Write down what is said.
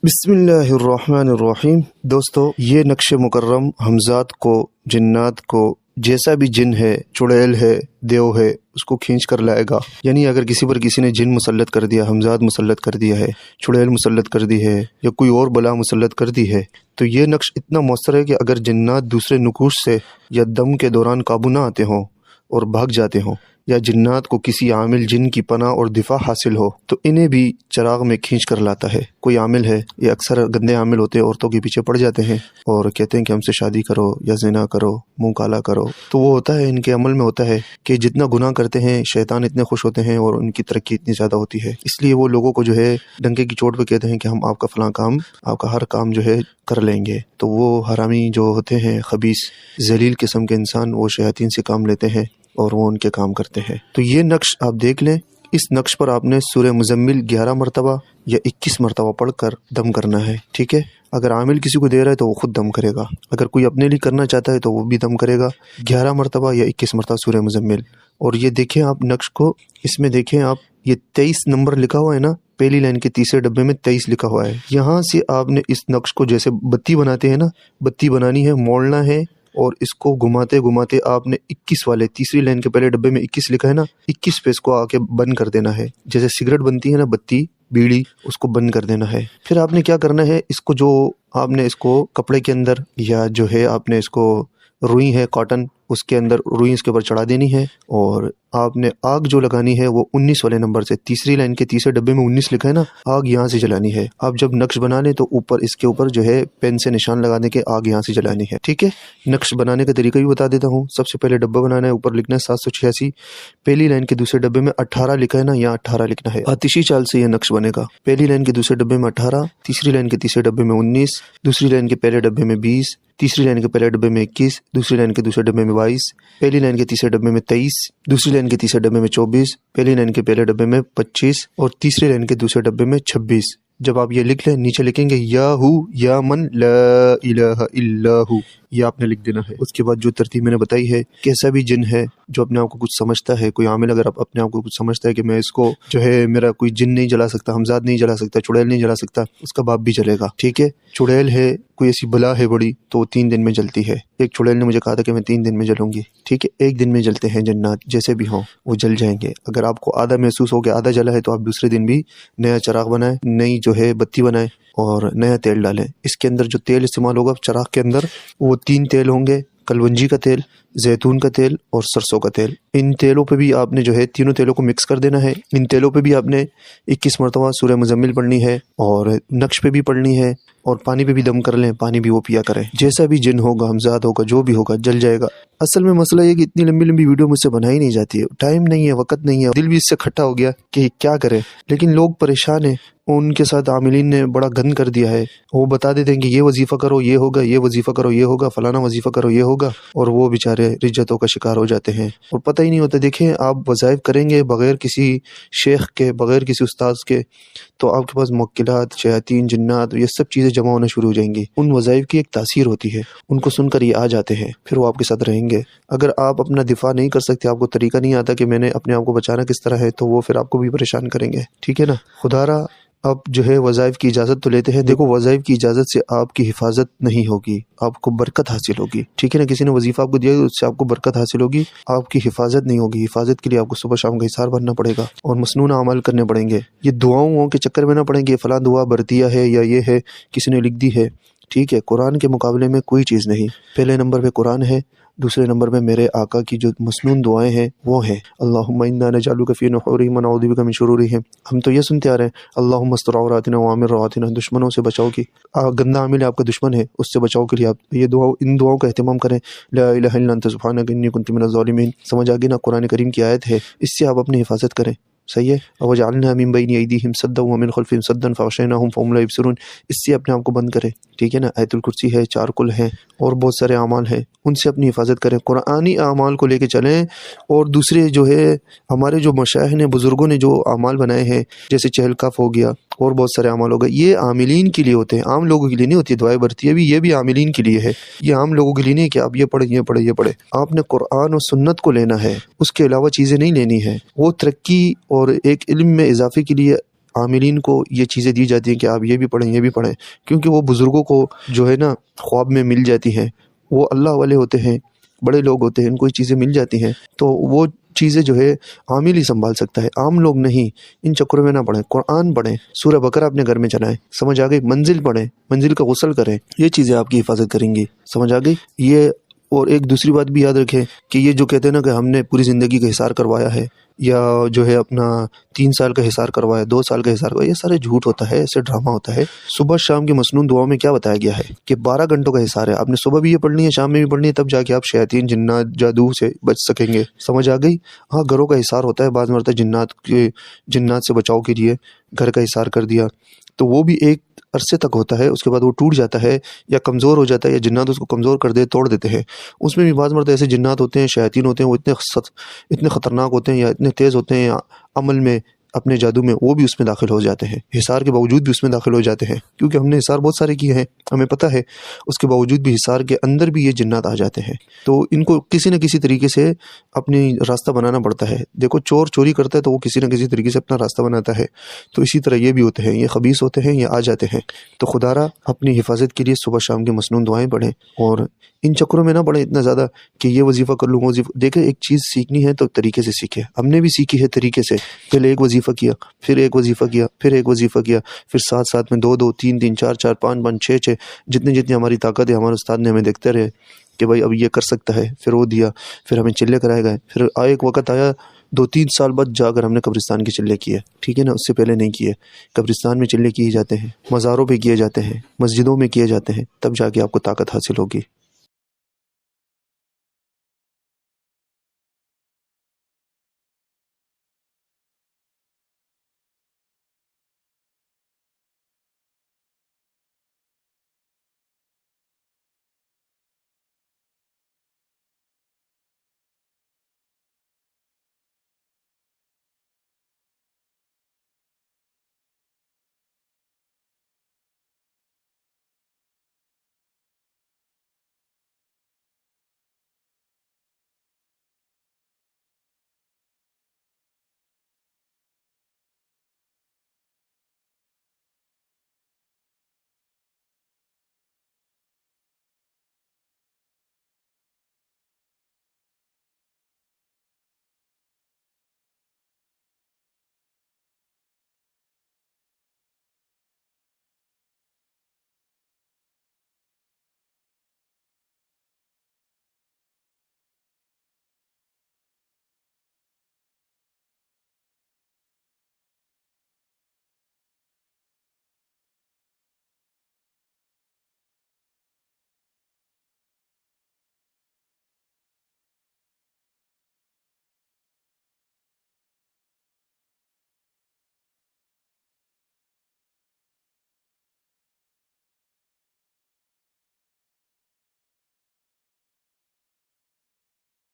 بسم اللہ الرحمن الرحیم۔ دوستو، یہ نقش مکرم حمزات کو، جنات کو، جیسا بھی جن ہے، چڑیل ہے، دیو ہے، اس کو کھینچ کر لائے گا۔ یعنی اگر کسی پر کسی نے جن مسلط کر دیا، حمزات مسلط کر دیا ہے، چڑیل مسلط کر دی ہے، یا کوئی اور بلا مسلط کر دی ہے، تو یہ نقش اتنا مؤثر ہے کہ اگر جنات دوسرے نقوش سے یا دم کے دوران قابو نہ آتے ہوں اور بھاگ جاتے ہوں، یا جنات کو کسی عامل جن کی پناہ اور دفاع حاصل ہو، تو انہیں بھی چراغ میں کھینچ کر لاتا ہے۔ کوئی عامل ہے، یہ اکثر گندے عامل ہوتے ہیں، عورتوں کے پیچھے پڑ جاتے ہیں اور کہتے ہیں کہ ہم سے شادی کرو یا زنا کرو، منہ کالا کرو، تو وہ ہوتا ہے، ان کے عمل میں ہوتا ہے کہ جتنا گناہ کرتے ہیں شیطان اتنے خوش ہوتے ہیں اور ان کی ترقی اتنی زیادہ ہوتی ہے، اس لیے وہ لوگوں کو جو ہے ڈنکے کی چوٹ پہ کہتے ہیں کہ ہم آپ کا فلاں کام، آپ کا ہر کام جو ہے کر لیں گے۔ تو وہ حرامی جو ہوتے ہیں، خبیث ذلیل قسم کے انسان، وہ شیاطین سے کام لیتے ہیں اور وہ ان کے کام کرتے ہیں۔ تو یہ نقش آپ دیکھ لیں، اس نقش پر آپ نے سورہ مزمل 11 مرتبہ یا 21 مرتبہ پڑھ کر دم کرنا ہے، ٹھیک ہے؟ اگر عامل کسی کو دے رہا ہے تو وہ خود دم کرے گا، اگر کوئی اپنے لیے کرنا چاہتا ہے تو وہ بھی دم کرے گا 11 مرتبہ یا 21 مرتبہ سورہ مزمل۔ اور یہ دیکھیں آپ نقش کو، اس میں دیکھیں آپ، یہ 23 نمبر لکھا ہوا ہے نا، پہلی لائن کے تیسرے ڈبے میں 23 لکھا ہوا ہے۔ یہاں سے آپ نے اس نقش کو جیسے بتی بناتے ہیں نا، بتی بنانی ہے، موڑنا ہے، اور اس کو گھماتے گھماتے آپ نے 21 والے تیسری لائن کے پہلے ڈبے میں 21 لکھا ہے نا، 21 پہ اس کو آ کے بند کر دینا ہے، جیسے سگریٹ بنتی ہے نا، بتی بیڑی، اس کو بند کر دینا ہے۔ پھر آپ نے کیا کرنا ہے، اس کو جو آپ نے اس کو کپڑے کے اندر، یا جو ہے آپ نے اس کو روئی ہے کاٹن، اس کے اندر روئی اس کے اوپر چڑھا دینی ہے، اور آپ نے آگ جو لگانی ہے وہ 19 والے نمبر سے، تیسری لائن کے تیسرے ڈبے میں 19 لکھا ہے نا، آگ یہاں سے جلانی ہے۔ آپ جب نقش بنا لیں تو اوپر اس کے اوپر جو ہے پین سے نشان لگا دیں کہ آگ یہاں سے جلانی ہے، ٹھیک ہے؟ نقش بنانے کا طریقہ بھی بتا دیتا ہوں۔ سب سے پہلے ڈبہ بنانا ہے، اوپر لکھنا ہے 786، پہلی لائن کے دوسرے ڈبے میں 18 لکھا ہے نا، یہاں 18 لکھنا ہے، آتشی چال سے یہ نقش بنے گا۔ پہلی لائن کے دوسرے ڈبے میں 18، تیسری لائن کے تیسرے ڈبے میں 19، دوسری لائن کے پہلے ڈبے میں 20، تیسری لائن کے پہلے ڈبے میں 21، دوسری لائن کے دوسرے ڈبے میں 22، پہلی لائن کے تیسرے ڈبے میں 23، دوسری لائن کے تیسرے ڈبے میں 24، پہلی لائن کے پہلے ڈبے میں 25، اور تیسری لائن کے دوسرے ڈبے میں 26۔ جب آپ یہ لکھ لیں، نیچے لکھیں گے یا ہو یا من لا الہ الا ہو، یہ آپ نے لکھ دینا ہے۔ اس کے بعد جو ترتیب میں نے بتائی ہے، کیسا بھی جن ہے جو اپنے آپ کو کچھ سمجھتا ہے، کوئی عامل اگر اپنے آپ کو کچھ سمجھتا ہے کہ میں اس کو جو ہے میرا کوئی جن نہیں جلا سکتا، حمزات نہیں جلا سکتا، چڑیل نہیں جلا سکتا، اس کا باپ بھی جلے گا، ٹھیک ہے؟ چڑیل ہے، کوئی ایسی بلا ہے بڑی، تو وہ 3 دن میں جلتی ہے۔ ایک چڑیل نے مجھے کہا تھا کہ میں 3 دن میں جلوں گی، ٹھیک ہے؟ 1 دن میں جلتے ہیں جنات، جیسے بھی ہوں وہ جل جائیں گے۔ اگر آپ کو آدھا محسوس ہو کہ آدھا جلا ہے تو آپ دوسرے دن بھی نیا چراغ بنائیں، نئی جو ہے بتی بنائیں اور نیا تیل ڈالیں۔ اس کے اندر جو تیل استعمال ہوگا چراغ کے اندر، وہ 3 تیل ہوں گے، کلونجی کا تیل، زیتون کا تیل اور سرسوں کا تیل۔ ان تیلوں پہ بھی آپ نے جو ہے تینوں تیلوں کو مکس کر دینا ہے۔ ان تیلوں پہ بھی آپ نے 21 مرتبہ سورہ مزمل پڑھنی ہے، اور نقش پہ بھی پڑھنی ہے، اور پانی پہ بھی دم کر لیں، پانی بھی وہ پیا کریں۔ جیسا بھی جن ہوگا، حمزات ہوگا، جو بھی ہوگا، جل جائے گا۔ اصل میں مسئلہ یہ کہ اتنی لمبی لمبی ویڈیو مجھ سے بنائی نہیں جاتی ہے، ٹائم نہیں ہے، وقت نہیں ہے، دل بھی اس سے کھٹا ہو گیا کہ کیا کریں، لیکن لوگ پریشان ہیں، ان کے ساتھ عاملین نے بڑا گند کر دیا ہے۔ وہ بتا دیتے ہیں کہ یہ وظیفہ کرو یہ ہوگا، یہ وظیفہ کرو یہ ہوگا، فلانا وظیفہ کرو یہ ہوگا، اور وہ بیچارے رجتوں کا شکار ہو جاتے ہیں اور پتہ ہی نہیں ہوتا۔ دیکھیں، آپ وظائف کریں گے بغیر کسی شیخ کے، بغیر کسی استاذ کے، تو آپ کے پاس موکلات، شیاطین، جنات، یہ سب چیزیں جمع ہونا شروع ہو جائیں گی۔ ان وظائف کی ایک تاثیر ہوتی ہے، ان کو سن کر یہ آ جاتے ہیں، پھر وہ آپ کے ساتھ رہیں گے۔ اگر آپ اپنا دفاع نہیں کر سکتے، آپ کو طریقہ نہیں آتا کہ میں نے اپنے آپ کو بچانا کس طرح ہے، تو وہ پھر آپ کو بھی پریشان کریں گے، ٹھیک ہے نا؟ خدا را آپ جو ہے وظائف کی اجازت تو لیتے ہیں، دیکھو وظائف کی اجازت سے آپ کی حفاظت نہیں ہوگی، آپ کو برکت حاصل ہوگی، ٹھیک ہے نا؟ کسی نے وظیفہ آپ کو دیا، اس سے آپ کو برکت حاصل ہوگی، آپ کی حفاظت نہیں ہوگی۔ حفاظت کے لیے آپ کو صبح شام کا حصار بھرنا پڑے گا اور مسنون اعمال کرنے پڑیں گے۔ یہ دعاؤں کے چکر میں نہ پڑیں گے، فلاں دعا برتیا ہے یا یہ ہے، کسی نے لکھ دی ہے، ٹھیک ہے؟ قرآن کے مقابلے میں کوئی چیز نہیں۔ پہلے نمبر پہ قرآن ہے، دوسرے نمبر پہ میرے آقا کی جو مسنون دعائیں ہیں وہ ہیں، اللہم انا نجعلک فی نحورہم ونعوذ بک من شرورہم۔ ہم تو یہ سنتے آ رہے ہیں، اللہم استر عوراتنا وآمن رواتنا، دشمنوں سے بچاؤ کی، گندا عامل آپ کا دشمن ہے، اس سے بچاؤ کے لیے آپ یہ دعا، ان دعاؤں کا اہتمام کریں۔ لا الہ الا انت سبحانک انی کنت من الظالمین، سمجھ آگے نا؟ قرآن کریم کی آیت ہے، اس سے آپ اپنی حفاظت کریں، صحیح ہے؟ وجعلنا من بین ایدیہم سدا ومن خلفہم سدا فاغشیناہم فہم لا یبصرون، اس سے اپنے آپ کو بند کریں، ٹھیک ہے نا؟ آیت الکرسی ہے، 4 کل ہیں، اور بہت سارے اعمال ہیں، ان سے اپنی حفاظت کریں، قرآنی اعمال کو لے کے چلیں۔ اور دوسرے جو ہے ہمارے جو مشائخ نے، بزرگوں نے جو اعمال بنائے ہیں، جیسے چہل کف ہو گیا اور بہت سارے اعمال ہو گئے، یہ عاملین کے لیے ہوتے ہیں، عام لوگوں کے لیے نہیں ہوتی۔ دعائیں برتی ہے بھی، یہ بھی عاملین کے لیے ہے، یہ عام لوگوں کے لیے نہیں کہ آپ یہ پڑھیں یہ پڑھیں یہ پڑھیں۔ آپ نے قرآن اور سنت کو لینا ہے، اس کے علاوہ چیزیں نہیں لینی ہے۔ وہ ترقی اور ایک علم میں اضافے کے لیے عاملین کو یہ چیزیں دی جاتی ہیں کہ آپ یہ بھی پڑھیں یہ بھی پڑھیں، کیونکہ وہ بزرگوں کو جو ہے نا خواب میں مل جاتی ہیں، وہ اللہ والے ہوتے ہیں، بڑے لوگ ہوتے ہیں، ان کو یہ چیزیں مل جاتی ہیں، تو وہ چیزیں جو ہے عامل ہی سنبھال سکتا ہے، عام لوگ نہیں۔ ان چکروں میں نہ پڑھیں، قرآن پڑھیں، سورہ بقرہ اپنے گھر میں چلائیں، سمجھ آ گئی؟ منزل پڑھیں، منزل کا غسل کریں، یہ چیزیں آپ کی حفاظت کریں گی، سمجھ آ گئی؟ یہ اور ایک دوسری بات بھی یاد رکھیں کہ یہ جو کہتے ہیں نا کہ ہم نے پوری زندگی کا حصار کروایا ہے، یا جو ہے اپنا 3 سال کا حصار کروایا، 2 سال کا حصار کروایا، یہ سارے جھوٹ ہوتا ہے، ایسے ڈرامہ ہوتا ہے۔ صبح شام کی مسنون دعاؤں میں کیا بتایا گیا ہے کہ 12 گھنٹوں کا حصار ہے، آپ نے صبح بھی یہ پڑھنی ہے، شام میں بھی پڑھنی ہے، تب جا کے آپ شیاطین جنات جادو سے بچ سکیں گے، سمجھ آ گئی؟ ہاں گھروں کا حصار ہوتا ہے، بعض مرتبہ جنات سے بچاؤ کے لیے گھر کا حصار کر دیا، تو وہ بھی ایک عرصے تک ہوتا ہے، اس کے بعد وہ ٹوٹ جاتا ہے یا کمزور ہو جاتا ہے، یا جنات اس کو کمزور کر دے، توڑ دیتے ہیں۔ اس میں بھی بعض مرتبہ ایسے جنات ہوتے ہیں، شیاطین ہوتے ہیں، وہ اتنے خطرناک ہوتے ہیں یا اتنے تیز ہوتے ہیں یا عمل میں اپنے جادو میں، وہ بھی اس میں داخل ہو جاتے ہیں، حصار کے باوجود بھی اس میں داخل ہو جاتے ہیں، کیونکہ ہم نے حصار بہت سارے کیے ہیں، ہمیں پتہ ہے، اس کے باوجود بھی حصار کے اندر بھی یہ جنات آ جاتے ہیں، تو ان کو کسی نہ کسی طریقے سے اپنی راستہ بنانا پڑتا ہے۔ دیکھو چور چوری کرتا ہے تو وہ کسی نہ کسی طریقے سے اپنا راستہ بناتا ہے، تو اسی طرح یہ بھی ہوتے ہیں، یہ خبیث ہوتے ہیں، یہ آ جاتے ہیں۔ تو خدا را اپنی حفاظت کے لیے صبح شام کی مسنون دعائیں پڑھیں، اور ان چکروں میں نہ پڑھیں اتنا زیادہ کہ یہ وظیفہ کر لوں، وظیفہ۔ دیکھیں ایک چیز سیکھنی ہے تو طریقے سے سیکھیں، ہم نے بھی سیکھی ہے طریقے سے، پہلے ایک وظیفہ کیا، پھر ایک وظیفہ کیا، پھر ایک وظیفہ کیا، پھر ساتھ ساتھ میں 2 2 3 3 4 4 5 5 6 6، جتنی ہماری طاقت ہے، ہمارے استاد نے ہمیں دیکھتے رہے کہ بھائی اب یہ کر سکتا ہے، پھر وہ دیا، پھر ہمیں چلے کرائے گئے، پھر ایک وقت آیا 2 3 سال بعد جا کر ہم نے قبرستان کے چلے کیے، ٹھیک ہے نا، اس سے پہلے نہیں کیے۔ قبرستان میں چلے کیے جاتے ہیں، مزاروں پہ کیے جاتے ہیں، مسجدوں میں کیے جاتے ہیں، تب جا کے آپ کو طاقت حاصل ہوگی۔